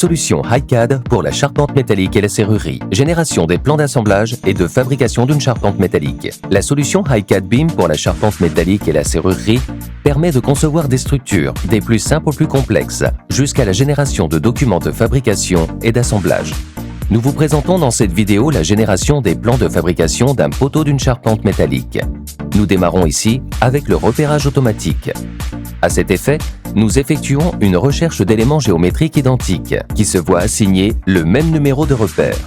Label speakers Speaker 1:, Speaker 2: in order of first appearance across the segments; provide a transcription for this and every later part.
Speaker 1: solution HiCAD pour la charpente métallique et la serrurerie. Génération des plans d'assemblage et de fabrication d'une charpente métallique. La solution HiCAD BIM pour la charpente métallique et la serrurerie permet de concevoir des structures, des plus simples aux plus complexes, jusqu'à la génération de documents de fabrication et d'assemblage. Nous vous présentons dans cette vidéo la génération des plans de fabrication d'un poteau d'une charpente métallique. Nous démarrons ici avec le repérage automatique. À cet effet, nous effectuons une recherche d'éléments géométriques identiques qui se voient assigner le même numéro de repère.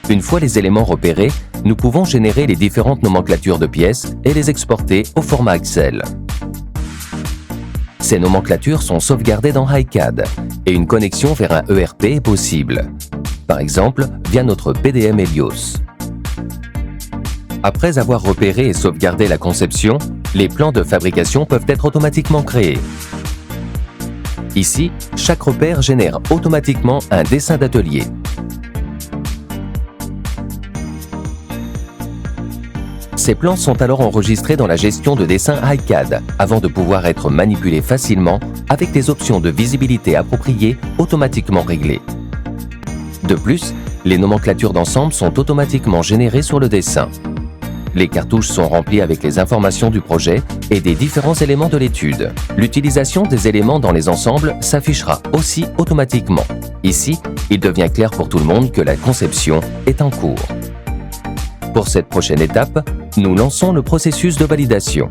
Speaker 1: Une fois les éléments repérés, nous pouvons générer les différentes nomenclatures de pièces et les exporter au format Excel. Ces nomenclatures sont sauvegardées dans HiCAD et une connexion vers un ERP est possible, par exemple via notre PDM Helios. Après avoir repéré et sauvegardé la conception, les plans de fabrication peuvent être automatiquement créés. Ici, chaque repère génère automatiquement un dessin d'atelier. Ces plans sont alors enregistrés dans la gestion de dessin HiCAD avant de pouvoir être manipulés facilement avec des options de visibilité appropriées automatiquement réglées. De plus, les nomenclatures d'ensemble sont automatiquement générées sur le dessin. Les cartouches sont remplies avec les informations du projet et des différents éléments de l'étude. L'utilisation des éléments dans les ensembles s'affichera aussi automatiquement. Ici, il devient clair pour tout le monde que la conception est en cours. Pour cette prochaine étape, nous lançons le processus de validation.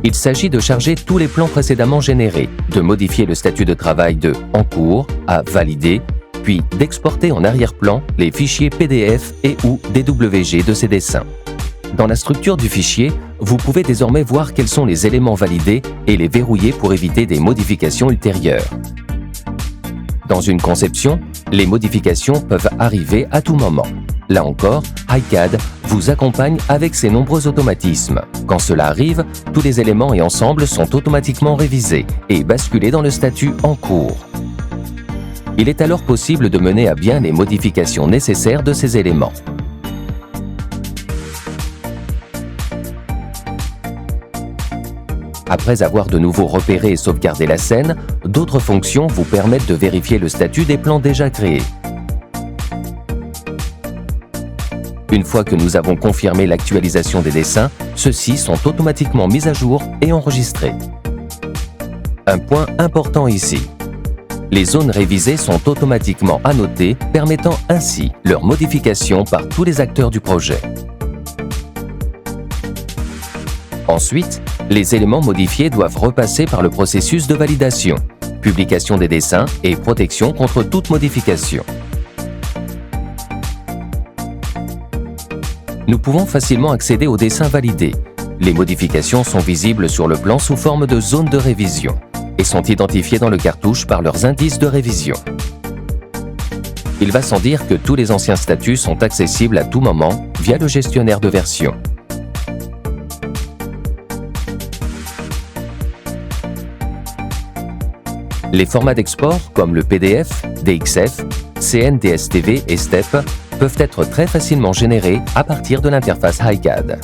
Speaker 1: Il s'agit de charger tous les plans précédemment générés, de modifier le statut de travail de « En cours » à « Validé », puis d'exporter en arrière-plan les fichiers PDF et ou DWG de ces dessins. Dans la structure du fichier, vous pouvez désormais voir quels sont les éléments validés et les verrouiller pour éviter des modifications ultérieures. Dans une conception, les modifications peuvent arriver à tout moment. Là encore, HiCAD vous accompagne avec ses nombreux automatismes. Quand cela arrive, tous les éléments et ensembles sont automatiquement révisés et basculés dans le statut « En cours ». Il est alors possible de mener à bien les modifications nécessaires de ces éléments. Après avoir de nouveau repéré et sauvegardé la scène, d'autres fonctions vous permettent de vérifier le statut des plans déjà créés. Une fois que nous avons confirmé l'actualisation des dessins, ceux-ci sont automatiquement mis à jour et enregistrés. Un point important ici. Les zones révisées sont automatiquement annotées, permettant ainsi leur modification par tous les acteurs du projet. Ensuite, les éléments modifiés doivent repasser par le processus de validation, publication des dessins et protection contre toute modification. Nous pouvons facilement accéder aux dessins validés. Les modifications sont visibles sur le plan sous forme de zones de révision et sont identifiées dans le cartouche par leurs indices de révision. Il va sans dire que tous les anciens statuts sont accessibles à tout moment via le gestionnaire de version. Les formats d'export comme le PDF, DXF, CNDSTV et STEP peuvent être très facilement générés à partir de l'interface HiCAD.